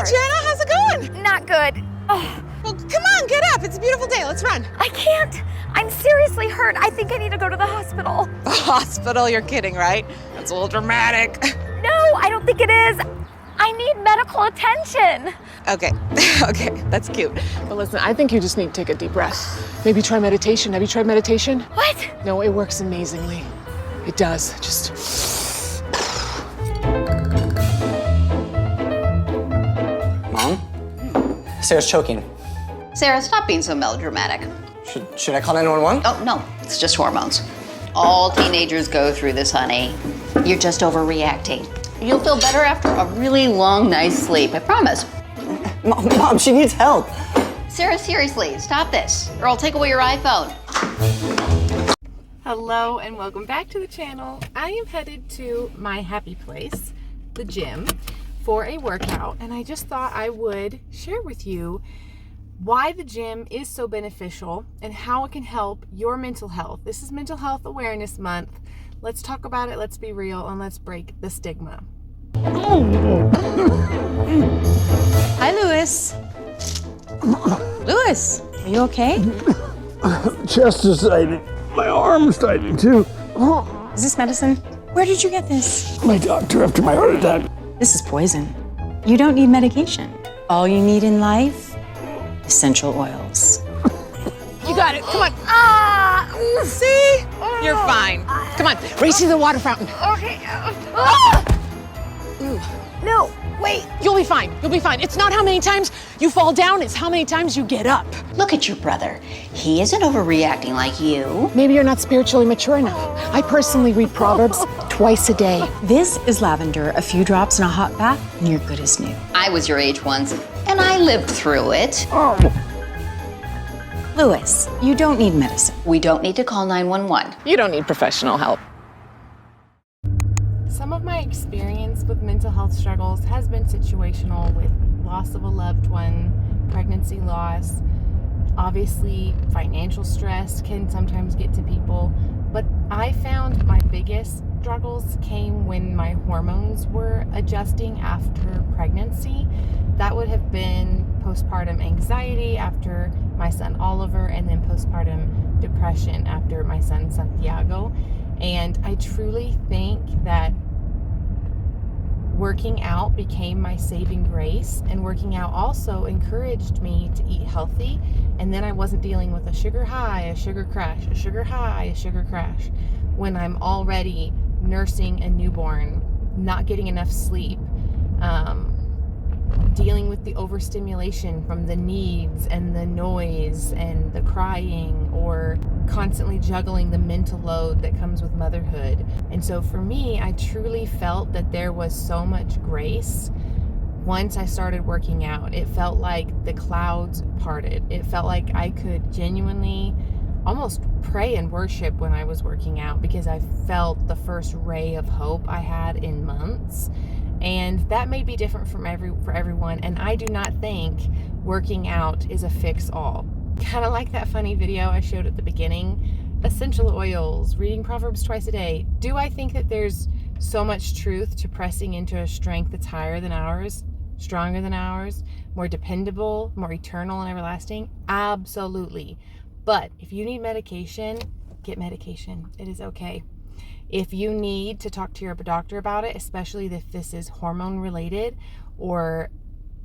Hi, Jenna. How's it going? Not good. Oh. Well, come on, get up. It's a beautiful day. Let's run. I can't. I'm seriously hurt. I think I need to go to the hospital. The hospital? You're kidding, right? That's a little dramatic. No, I don't think it is. I need medical attention. Okay, okay, that's cute. But listen, I think you just need to take a deep breath. Maybe try meditation. Have you tried meditation? What? No, it works amazingly. It does. Just... Mom? Sarah's choking. Sarah, stop being so melodramatic. Should I call 911? Oh, no, it's just hormones. All teenagers go through this, honey. You're just overreacting. You'll feel better after a really long night's sleep, I promise. Mom, she needs help. Sarah, seriously, stop this, or I'll take away your iPhone. Hello and welcome back to the channel. I am headed to my happy place, the gym, for a workout, and I just thought I would share with you why the gym is so beneficial and how it can help your mental health. This is Mental Health Awareness Month. Let's talk about it, let's be real, and let's break the stigma. Hi, Lewis. Lewis, are you okay? Chest is tightening. My arm's tightening too. Is this medicine? Where did you get this? My doctor after my heart attack. This is poison. You don't need medication. All you need in life, essential oils. You got it. Come on. See? You're fine. Come on. Race to the water fountain. Okay. No, wait. You'll be fine. You'll be fine. It's not how many times you fall down, it's how many times you get up. Look at your brother. He isn't overreacting like you. Maybe you're not spiritually mature enough. I personally read Proverbs twice a day. This is lavender, a few drops in a hot bath, and you're good as new. I was your age once, and I lived through it. Lewis, you don't need medicine. We don't need to call 911. You don't need professional help. Some of my experience with mental health struggles has been situational, with loss of a loved one, pregnancy loss. Obviously, financial stress can sometimes get to people, but I found my biggest struggles came when my hormones were adjusting after pregnancy. That would have been postpartum anxiety after my son Oliver, and then postpartum depression after my son Santiago. And I truly think that working out became my saving grace, and working out also encouraged me to eat healthy, and then I wasn't dealing with a sugar high, a sugar crash, a sugar high, a sugar crash, when I'm already nursing a newborn, not getting enough sleep, dealing with the overstimulation from the needs and the noise and the crying, or constantly juggling the mental load that comes with motherhood. And so for me, I truly felt that there was so much grace once I started working out. It felt like the clouds parted. It felt like I could genuinely almost pray and worship when I was working out, because I felt the first ray of hope I had in months. And that may be different for everyone, and I do not think working out is a fix-all. Kind of like that funny video I showed at the beginning, essential oils, reading Proverbs twice a day. Do I think that there's so much truth to pressing into a strength that's higher than ours, stronger than ours, more dependable, more eternal and everlasting? Absolutely. But if you need medication, get medication. It is okay. If you need to talk to your doctor about it, especially if this is hormone related, or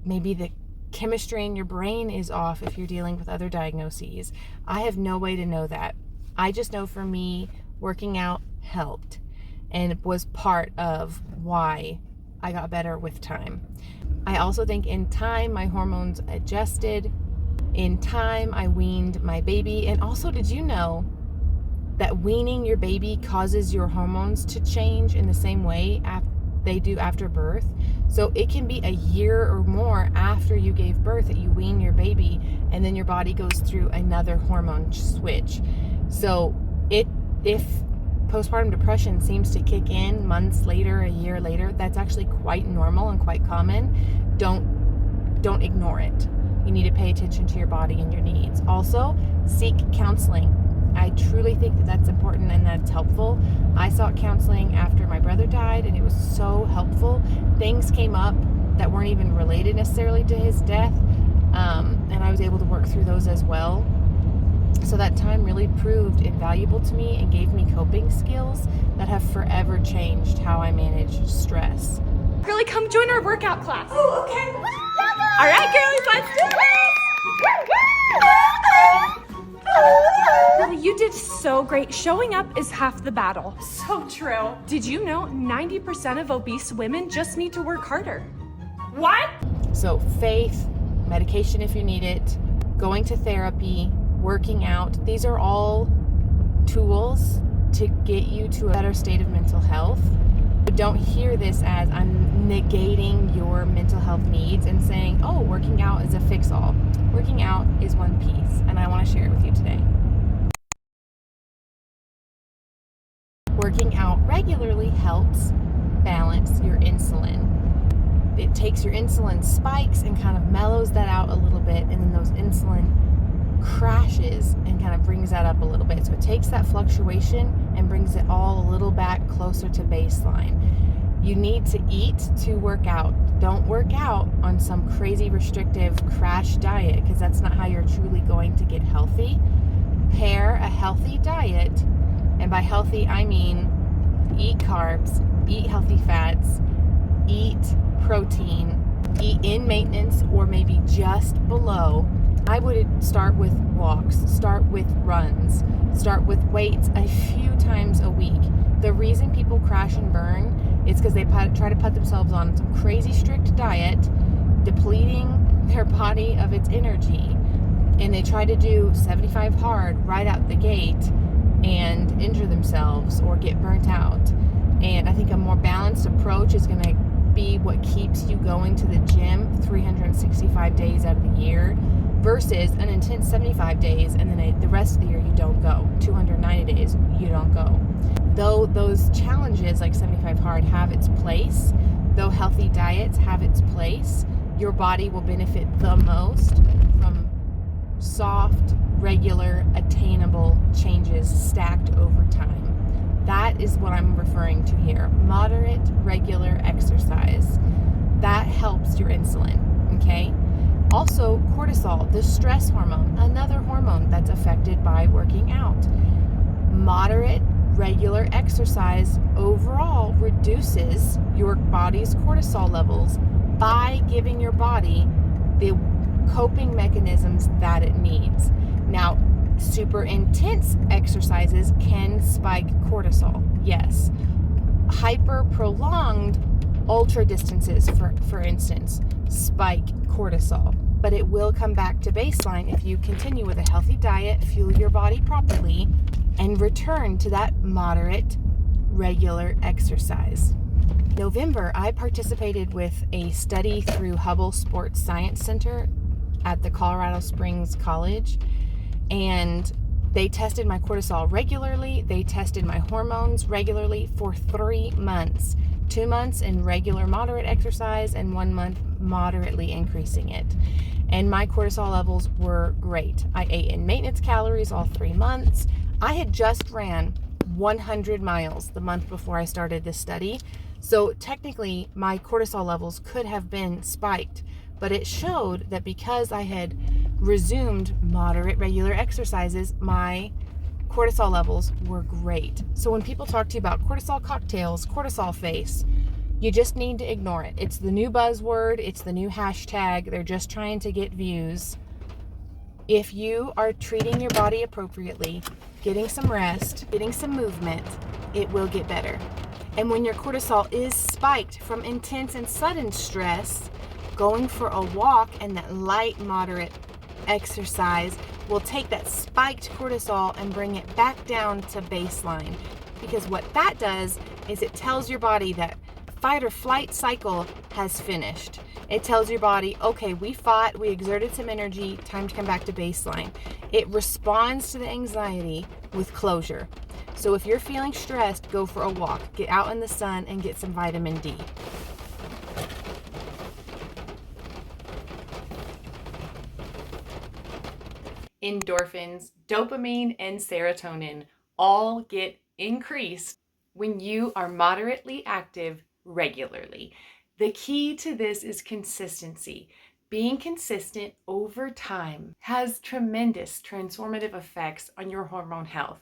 maybe the chemistry in your brain is off if you're dealing with other diagnoses, I have no way to know that. I just know for me, working out helped, and it was part of why I got better with time. I also think in time, my hormones adjusted. In time, I weaned my baby. And also, did you know that weaning your baby causes your hormones to change in the same way they do after birth? So it can be a year or more after you gave birth that you wean your baby, and then your body goes through another hormone switch. So if postpartum depression seems to kick in months later, a year later, that's actually quite normal and quite common. Don't ignore it. You need to pay attention to your body and your needs. Also, seek counseling. I truly think that that's important and that's helpful. I sought counseling after my brother died, and it was so helpful. Things came up that weren't even related necessarily to his death. And I was able to work through those as well. So that time really proved invaluable to me and gave me coping skills that have forever changed how I manage stress. Girlie, come join our workout class. Oh, okay. All right, girlies, let's do this. Girlie, you did so great. Showing up is half the battle. So true. Did you know 90% of obese women just need to work harder? What? So faith, medication if you need it, going to therapy, working out, these are all tools to get you to a better state of mental health. But don't hear this as I'm negating your mental health needs and saying, oh, working out is a fix-all. Working out is one piece, and I want to share it with you today. Working out regularly helps balance your insulin. It takes your insulin spikes and kind of mellows that out a little bit, and then those insulin crashes and kind of brings that up a little bit. So it takes that fluctuation and brings it all a little back closer to baseline. You need to eat to work out. Don't work out on some crazy restrictive crash diet, because that's not how you're truly going to get healthy. Pair a healthy diet, and by healthy I mean eat carbs, eat healthy fats, eat protein, eat in maintenance or maybe just below. I would start with walks, start with runs, start with weights a few times a week. The reason people crash and burn is because they try to put themselves on some crazy strict diet, depleting their body of its energy, and they try to do 75 hard right out the gate and injure themselves or get burnt out. And I think a more balanced approach is going to be what keeps you going to the gym 365 days out of the year versus an intense 75 days and then the rest of the year you don't go. 290 days you don't go. Though those challenges like 75 hard have its place, though healthy diets have its place, your body will benefit the most from soft, regular, attainable changes stacked over time. That is what I'm referring to here. Moderate, regular exercise. That helps your insulin, okay? Also, cortisol, the stress hormone, another hormone that's affected by working out. Moderate, regular exercise overall reduces your body's cortisol levels by giving your body the coping mechanisms that it needs. Now, super intense exercises can spike cortisol, yes. Hyper prolonged ultra distances, for instance, spike cortisol, but it will come back to baseline if you continue with a healthy diet, fuel your body properly, and return to that moderate, regular exercise. November, I participated with a study through Hubble Sports Science Center at the Colorado Springs College, and they tested my cortisol regularly. They tested my hormones regularly for 3 months. 2 months in regular moderate exercise and 1 month moderately increasing it. And my cortisol levels were great. I ate in maintenance calories all 3 months. I had just ran 100 miles the month before I started this study. So technically my cortisol levels could have been spiked, but it showed that because I had resumed moderate regular exercises, my cortisol levels were great. So when people talk to you about cortisol cocktails, cortisol face, you just need to ignore it. It's the new buzzword. It's the new hashtag. They're just trying to get views. If you are treating your body appropriately, getting some rest, getting some movement, it will get better. And when your cortisol is spiked from intense and sudden stress, going for a walk and that light, moderate exercise will take that spiked cortisol and bring it back down to baseline. Because what that does is it tells your body that fight or flight cycle has finished. It tells your body, okay, we fought, we exerted some energy, time to come back to baseline. It responds to the anxiety with closure. So if you're feeling stressed, go for a walk, get out in the sun and get some vitamin D. Endorphins, dopamine, and serotonin all get increased when you are moderately active regularly. The key to this is consistency. Being consistent over time has tremendous transformative effects on your hormone health.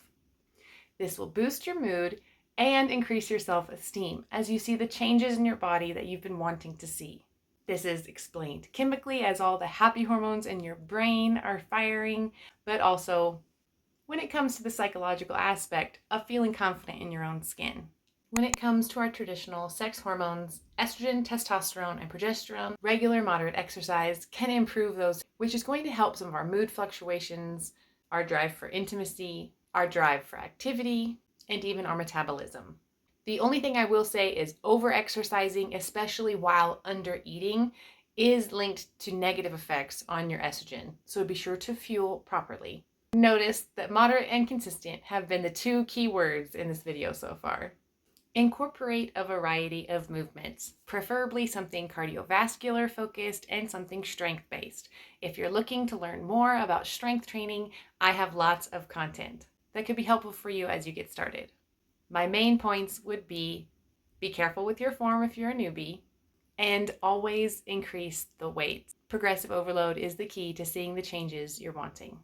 This will boost your mood and increase your self-esteem as you see the changes in your body that you've been wanting to see. This is explained chemically as all the happy hormones in your brain are firing, but also when it comes to the psychological aspect of feeling confident in your own skin. When it comes to our traditional sex hormones, estrogen, testosterone, and progesterone, regular moderate exercise can improve those, which is going to help some of our mood fluctuations, our drive for intimacy, our drive for activity, and even our metabolism. The only thing I will say is over-exercising, especially while under-eating, is linked to negative effects on your estrogen, so be sure to fuel properly. Notice that moderate and consistent have been the two key words in this video so far. Incorporate a variety of movements, preferably something cardiovascular focused and something strength based. If you're looking to learn more about strength training, I have lots of content that could be helpful for you as you get started. My main points would be careful with your form if you're a newbie, and always increase the weight. Progressive overload is the key to seeing the changes you're wanting.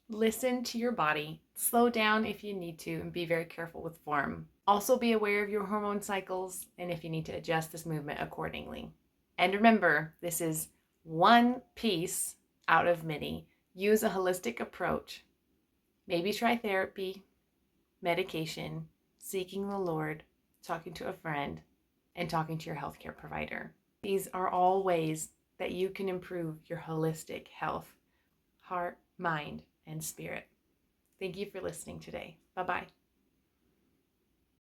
Listen to your body, slow down if you need to, and be very careful with form. Also be aware of your hormone cycles and if you need to adjust this movement accordingly. And remember, this is one piece out of many. Use a holistic approach. Maybe try therapy, medication, seeking the Lord, talking to a friend, and talking to your healthcare provider. These are all ways that you can improve your holistic health, heart, mind, and spirit. Thank you for listening today. Bye-bye.